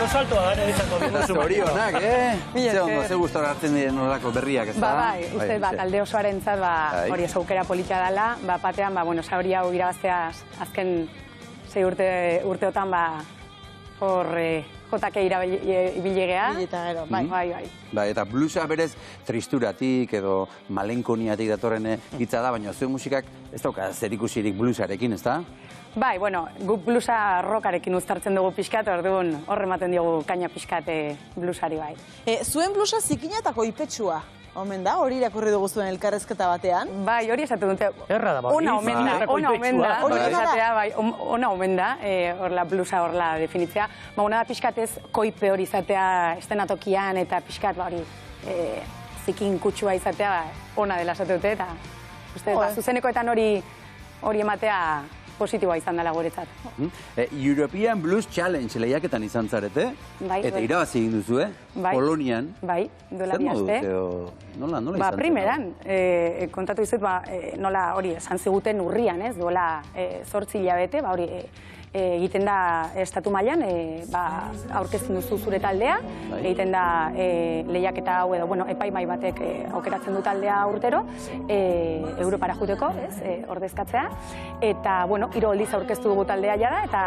Oso saltoa gara izango biguzu. Zorionak, Ze ondo, ze gustora hartzen diren horrelako berriak, ez da? Bai, uste, talde osoaren zat, hori oso aukera polita dela, batean, sauri hau irabaztea azken 6 urteotan, hor jotake ibilegea. Bileta gero, bai. Eta bluesa berez tristuratik edo malenkoniatik datorren hitza da, baina zuen musikak ez dauka zerikusirik bluesarekin, ez da? Bai, guk bluesa rockarekin uztartzen dugu pixkat, orduan horre ematen diogu kaina pixkat bluesari bai. Zuen bluesa zikina eta koipetsua, omen da? Hori irakurri dugu zuen elkarrezketa batean? Bai, hori esatu dute. Erra da, ona omen da, horla bluesa horla definitzea. Ona da pixkatez koipe hori izatea estenatokian eta pixkat hori zikin kutsua izatea ona dela esatu dute, eta zuzenekoetan hori ematea positiboa izan dela guretzat. European Blues Challenge lehiaketan izan zarete, eta irabazi egin duzu, Polonian. Bai, duela bi aste. Nola izan zen? Primeran, kontatu dizut, nola hori esan ziguten urrian, ez, duela 8 hilabete, hori egiten da estatu mailan, aurkezten duzu zure taldea, egiten da lehiaketa hau edo, epaimai batek aukeratzen du taldea urtero, Europara juteko, ordezkatzea, eta, hiru aldiz aurkeztu dugu taldea jada, eta...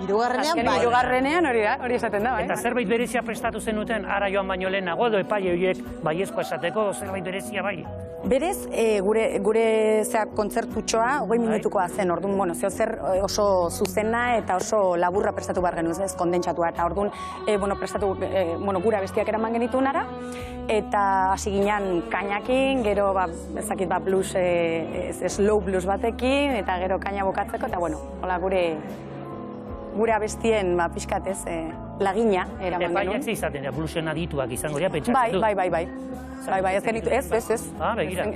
Hirugarrenean hori esaten da, bai. Eta zerbait berezia prestatu zenuten, ara joan baino lehenago, edo epaile horiek baiezkoa esateko, zerbait berezia bai? Berez, gure kontzertutxoa 20 minutukoa zen, orduan, zer oso zuzena eta oso laburra prestatu behar genuen, ez, kondentsatua, eta orduan, prestatu, gura bestiak eraman genituen ara, eta hasi ginen kainakin, gero, ezakit, blues, slow blues batekin, eta gero kaina bukatzeko, eta, hola, gure abestien, pixkat, ez, lagina eraman genuen. Epaiak izaten, bluesen adituak izango dira, pentsatzen dut? Bai, ez.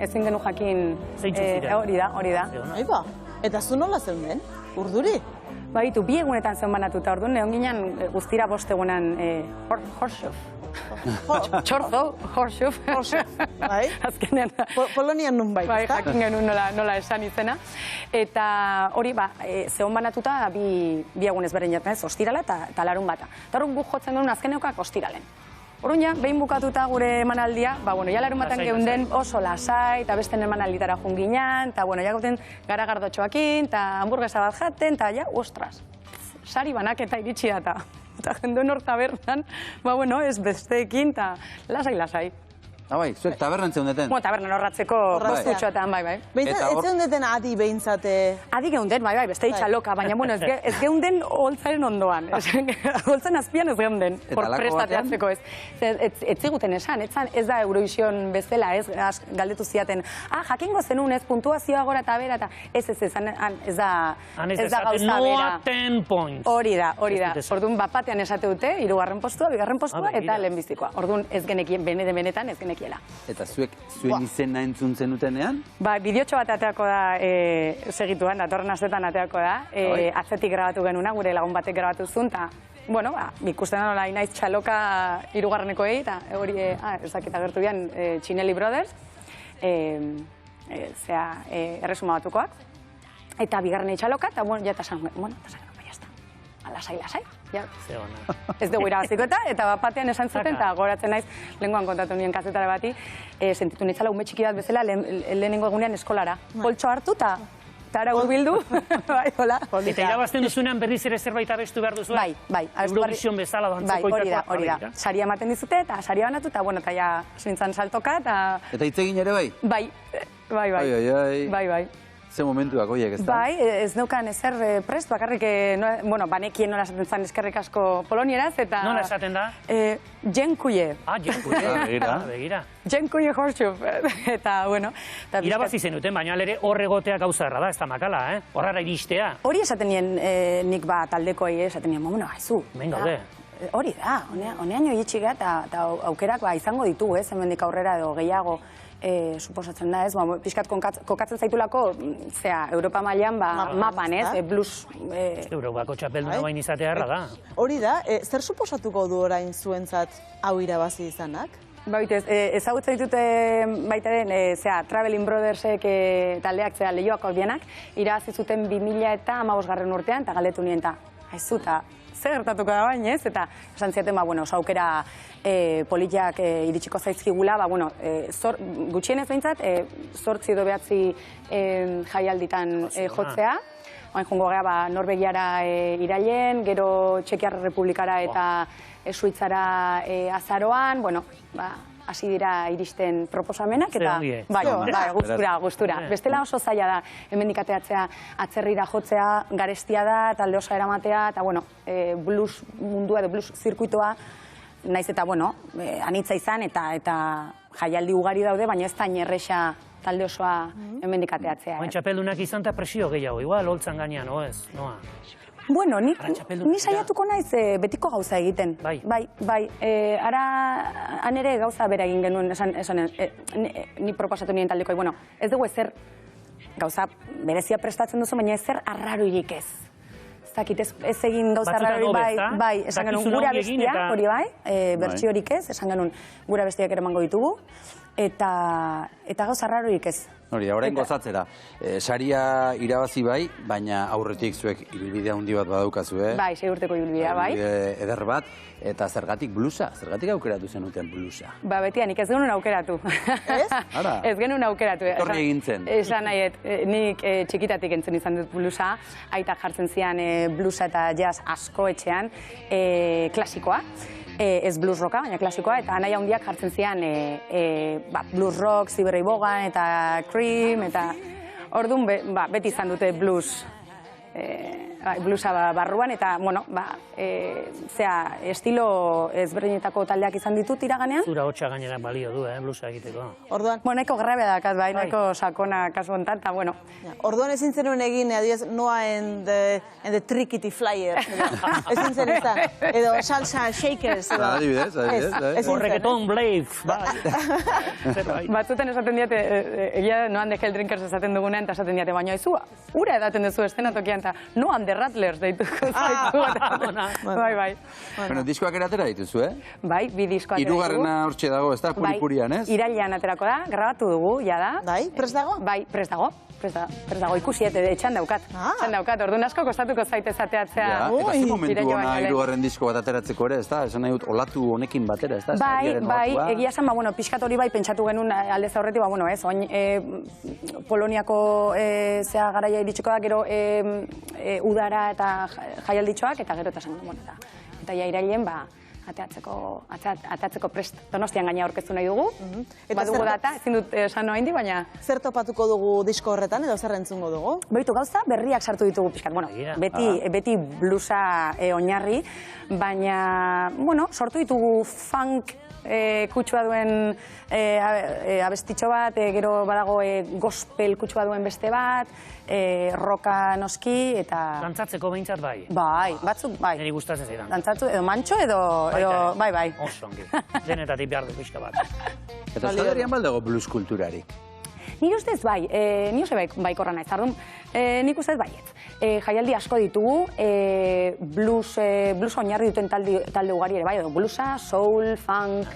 Ezin genu jakin hori da. Eta zu nola zeunden? Urduri? Baitu, 2 egunetan zeun banatuta, orduan, egon ginen guztira 5 egunan horsuf. Txorzo, horsuf. Bai? Azkenean. Polonian nun bai, bai, jakin genuen nola esan izena. Eta hori, zeon banatuta 2 egunez beren jaten ez, ostirala eta larun bata. Eta hori guk jotzen genuen azkeneokak ostiralen. Orduan ja, behin bukatuta gure emanaldia, ja larun batan geunden oso lasai, eta besten emanalditara junginan, eta ja gauten garagardotxoakin, eta hamburguesa bat jaten, eta ja, ostras, sari banaketa iritsi da, eta jenduen hor tabernan, ez besteekin, eta lasai. Bai, zuek tabernan zeundeten? Tabernan horratzeko postutxoetan, bai. Behintzat, ez zeundeten adi behintzate? Adi geunden, bai, beste itxaloka, baina, ez geunden holtzaren ondoan. Holtzen azpian ez geunden, por prestateatzeko ez. Ez ziguten esan, ez da Eurovision bezala, ez galdetu ziaten, jakingo zenun ez, puntuazioa gora eta bera, eta ez da gauza bera. 10 points. Hori da. Orduan, batean esate dute, 3. postua, 2. postua, eta lehenbizikoa. Orduan, ez genekien, benetan ez genekien. Eta zuen izena entzun zenutenean? Bideotxo bat ateako da segituan, datorren astetan ateako da. Atzetik grabatu genuna, gure lagun batek grabatu zuen, eta, ikusten da nola inaiz txaloka 3. eta hori, ezakita gertu bian, Chinelli Brothers, erresuma batukoak, eta 2. txaloka, eta, eta esan genuen, lasai. Ez dugu irabaziko eta batean esan zuten, eta goratzen naiz, lehenkoan kontatu nien kazetara bati, sentitu nitzala ume txiki bat bezala lehenengo egunean eskolara. Poltxo hartu eta ara gurbildu. Eta irabazten duzunean berriz ere zerbait abestu behar duzu? Bai. Eurovision bezala dantzeko itakoa. Hori da. Saria ematen dizute eta saria banatu eta ja suintzan saltoka eta... Eta hitz egin ere bai? Bai. Ze momentuak horiek, ez da? Bai, ez neukan ezer prest, bakarrik, banekien nola esaten zen eskerrik asko polonieraz, eta... Nola esaten da? Dziękuję. Begira. Dziękuję horsuf. Eta, irabazi zenuten, baina ere horregotea gauza erra da, ez da makala, horrara iristea. Hori esaten nien nik taldekoi, esaten nien, haizu. Ben gaude. Hori da, honean jo itxigea eta aukerak izango ditu, hemendik aurrera edo gehiago. Suposatzen da, ez, pixkat kokatzen zaitulako, Europa mailan mapan, ez, blues... Europako txapelduna bain izatea erra da. Hori da, zer suposatuko du orain zuentzat hau irabazi izanak? Ezagutzen ditute baitaren, Traveling Brothersek taldeak, lehioak ordianak, irabazi zuten 2015 urtean, eta galdetu nien, eta haizu, zer gertatuko da bain, ez? Eta esan ziaten, bueno, oso aukera politiak iritsiko zaizkigula, bueno, gutxienez behintzat, 8 edo 9 jaialditan jotzea. Oain jongo gara Norvegiara irailen, gero Txekiar Republikara eta Suitzara azaroan, bueno, hasi dira iristen proposamenak, eta gustura. Bestela oso zaila da, hemendik ateatzea atzerrira jotzea, garestia da, talde osa eramatea, eta, bueno, blues mundua edo blues zirkuitoa, naiz eta, bueno, anitza izan, eta jaialdi ugari daude, baina ez da inerresa talde osoa hemendik ateatzea. Oain txapeldunak izan eta presio gehiago, igual, holtzan gainean, oez, noa? Bueno, ni saiatuko naiz betiko gauza egiten. Bai. Ara, han ere gauza bera egin genuen, ni proposatu nien taldeko, bueno, ez dugu ezer gauza berezia prestatzen duzu, baina ezer arraroirik ez. Ez egin gauza arraroirik, bai, esan genuen gura bestia, hori bai, bertsiorik ez, esan genuen gura bestiak ere emango ditugu, eta gauza arraroirik ez. Hori, orain gozatzera. Saria irabazi bai, baina aurretik zuek ibilbide handi bat badaukazu, Bai, 6 urteko ibilbidea, bai. Eder bat, eta zergatik blusa? Zergatik aukeratu zenuten blusa? Betianik ez genuen aukeratu. Ez? Ara? Ez genuen aukeratu. Etorri egin zen. Esan nahiet, nik txikitatik entzun izan dut blusa, aita jartzen zian blusa eta jazz asko etxean, klasikoa. Ez blues rocka, baina klasikoa, eta anaia handiak jartzen zian blues rock, Ziberrei Bogan, eta Cream, eta orduan beti izan dute bluesa barruan, eta, bueno, estilo ezberdinetako taldeak izan ditut iraganean. Zura hotxa gainera balio du, bluesa egiteko. Orduan? Bueno, nahiko grabea dakat, bai, nahiko sakona kasu honetan, eta, bueno. Orduan ezin zenuen egin, adiez, Noa en the Trickity Flyer. Ezin zen izan. Edo salsa shakers. Adibidez. Reggaeton blade, bai. Batzuten esaten diate, egia Noan de Hell Drinkers esaten dugunean, eta esaten diate, baina izu, ura edaten duzu estenatokian, eta Noan de Rattlers deituko zaitu. Bai. Bueno, diskoak eratera dituzu, Bai, 2 diskoak eratera. Hirugarrena hortxe dago, ez da, puripurian, ez? Irailean aterako da, grabatu dugu, jada. Bai, prest dago? Bai, prest dago, ikusi, etxan daukat. Orduan asko kostatuko zaite zateatzea. Eta ze momentu ona hirugarren disko bat ateratzeko ere, ez da? Esan nahi dut, olatu honekin batera, ez da? Bai, egia esan, pixkat hori bai pentsatu genuen aldez aurretik, ez, oin Poloniako zea garaia iritsiko da, gero udara eta jaialditxoak, eta gero eta esan genuen, eta ja irailen, atatzeko prest Donostian gaina aurkeztu nahi dugu. Badugu data, ezin dut esan noa indi, baina... Zer topatuko dugu disko horretan, edo zer entzungo dugu? Beitu gauza, berriak sartu ditugu pixkat. Bueno, beti blusa oinarri, baina, sortu ditugu funk kutsua duen abestitxo bat, gero badago gospel kutsua duen beste bat, roka noski, eta... Dantzatzeko behintzat bai? Bai, batzuk bai. Niri gustatzen zidan. Dantzatu, edo mantxo, edo... Bai. Oso ongi. Denetatik behar du pixka bat. Eta Euskal baldago blues kulturarik? Nire ustez bai, nire ustez baikorra naiz, ardun, nik ustez baiet. Jaialdi asko ditugu, blues oinarri duten talde ugari ere, bai, edo bluesa, soul, funk,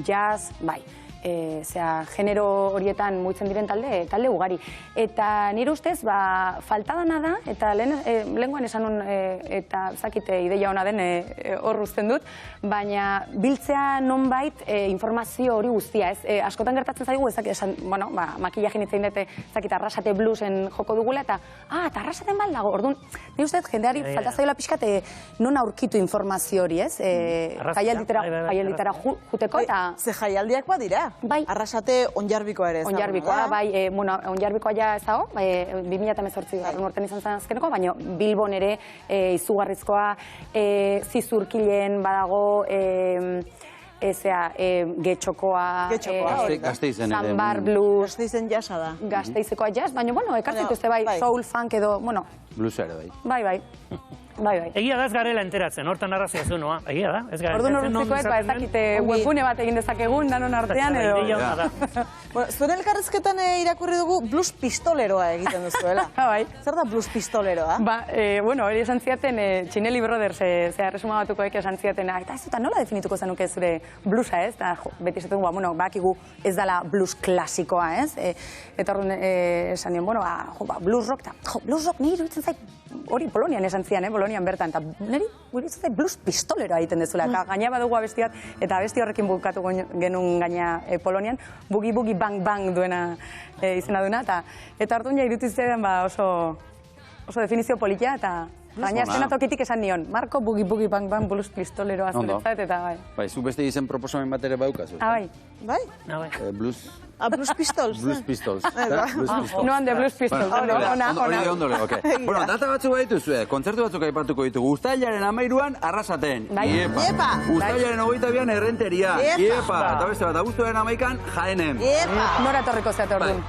jazz, bai. Genero horietan mugitzen diren talde ugari. Eta nire ustez, falta dana da, eta lehengoan esan nun, eta zakite ideia ona den hor uzten dut, baina biltzea nonbait informazio hori guztia, ez? Askotan gertatzen zaigu, makillaje nitzen dute, zakit, Arrasate bluesen joko dugula, eta Arrasaten baldago, orduan, nire ustez, jendeari falta zaiola pixkat non aurkitu informazio hori, ez? Jaialditara juteko, eta... Ze jaialdiak badira? Bai. Arrasate Onjarbikoa ere ez dago. Onjarbikoa, bai, Onjarbikoa ja ez dago, 2018 urtean izan zen azkeneko, baina Bilbon ere izugarrizkoa, Zizurkilen badago, Getxokoa, Zambar Blues, Gasteizen jazza da. Gasteizekoa jazz, baina, ekartzen dituzte bai, soul, funk edo, Bluesa ere bai. Bai. Egia da ez garela enteratzen, hortan arrazia zu, noa? Egia da, ez garela enteratzen. Orduan urtzikoet, ez dakite webgune bat egin dezakegun, danon artean edo... Zuen elkarrezketan irakurri dugu blues pistoleroa egiten duzuela. Bai. Zer da blues pistoleroa? Hori esan ziaten, Txineli Brothers, zera resuma batukoek esan ziaten, eta ez dut, nola definituko zenuke zure bluesa, ez? Beti esaten, bakigu ez dela blues klasikoa, ez? Eta horren esan dion, blues rock, blues rock nire iruditzen zait, hori Polonian esan zian, Polonian bertan, eta niri, guri zute blues pistolero egiten dezula, eta gaina badugu abesti bat, eta abesti horrekin bukatu genuen gaina Polonian, bugi bang bang duena izena duena, eta hartu nire iruditzen oso definizio politia, eta gaina azkena tokitik esan nion, Marko bugi bang bang blues pistoleroa zuretzat, eta bai. Bai, zu beste izen proposamen bat ere baukazu. Bai. Bai? Blues... Blues Pistols. Blues Pistols. Noan de Blues Pistols. Ondore, ok. Bueno, data batzuk baituzue, kontzertu batzuk aipatuko ditugu. Uztailaren 13an Arrasaten. Iepa. Uztailaren 22an Errenteria. Iepa. Eta beste bat, abuztuaren 11an Jaenen. Iepa. Nora torriko zeate orduan.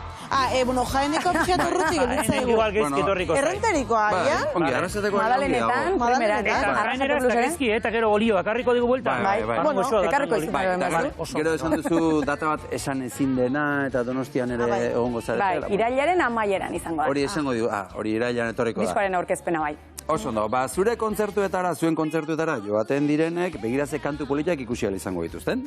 Bueno, Jaeneko pixat urrutik elitzaigu. Igual geizki etorriko zait. Errenterikoa, ja? Ongi, Arrasateko Madalenetan, primeran. Jaenera ez da geizki, eta gero olioa, karriko digu buelta. Bueno, ekarriko izan da. Gero esan duzu data bat esan ezin dena eta Donostian ere egongo zaretela. Bai, irailaren amaieran izango da. Hori esango digu, hori irailean etorriko da. Diskoaren aurkezpena bai. Oso ondo, zure kontzertuetara, zuen kontzertuetara joaten direnek, begiraze kantu politak ikusi ahal izango dituzten.